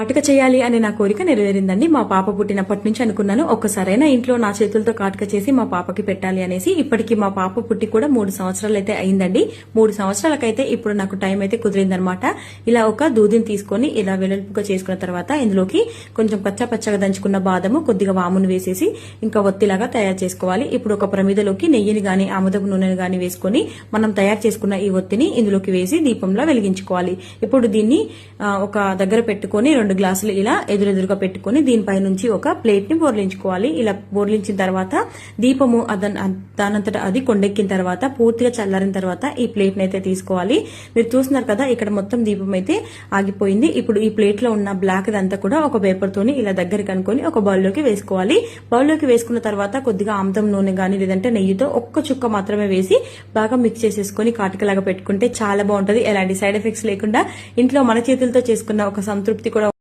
కాటుక చేయాలి అనే నా కోరిక నెరవేరిందండి. మా పాప పుట్టినప్పటి నుంచి అనుకున్నాను ఒక్కసారైనా ఇంట్లో నా చేతులతో కాటుక చేసి మా పాపకి పెట్టాలి అనేసి. ఇప్పటికి మా పాప పుట్టి కూడా 3 సంవత్సరాలు అయితే అయిందండి. 3 సంవత్సరాలకైతే ఇప్పుడు నాకు టైం అయితే కుదిరిందనమాట. ఇలా ఒక దూదిని తీసుకొని ఇలా వెడల్పుగా చేసుకున్న తర్వాత ఇందులోకి కొంచెం పచ్చగా దంచుకున్న బాదము, కొద్దిగా వామును వేసేసి ఇంకా ఒత్తిలాగా తయారు చేసుకోవాలి. ఇప్పుడు ఒక ప్రమిదలోకి నెయ్యిని గాని ఆముదపు నూనెని గాని వేసుకొని మనం తయారు చేసుకున్న ఈ ఒత్తిని ఇందులోకి వేసి దీపంలో వెలిగించుకోవాలి. ఇప్పుడు దీన్ని ఒక దగ్గర పెట్టుకొని 2 గ్లాసులు ఇలా ఎదురెదురుగా పెట్టుకుని దీనిపై నుంచి ఒక ప్లేట్ ని బోర్లించుకోవాలి. ఇలా బోర్లించిన తర్వాత దీపము దానంతట అది కొండెక్కిన తర్వాత పూర్తిగా చల్లారిన తర్వాత ఈ ప్లేట్ ని అయితే తీసుకోవాలి. మీరు చూస్తున్నారు కదా ఇక్కడ మొత్తం దీపం అయితే ఆగిపోయింది. ఇప్పుడు ఈ ప్లేట్ లో ఉన్న బ్లాక్ అంతా కూడా ఒక పేపర్ తోని ఇలా దగ్గరికి అనుకొని ఒక బౌల్లోకి వేసుకోవాలి. బౌల్లోకి వేసుకున్న తర్వాత కొద్దిగా ఆముదం నూనె గానీ లేదంటే నెయ్యితో ఒక్క చుక్క మాత్రమే వేసి బాగా మిక్స్ చేసేసుకొని కాటుకలాగా పెట్టుకుంటే చాలా బాగుంటది. ఎలాంటి సైడ్ ఎఫెక్ట్స్ లేకుండా ఇంట్లో మన చేతులతో చేసుకున్న ఒక సంతృప్తి కూడా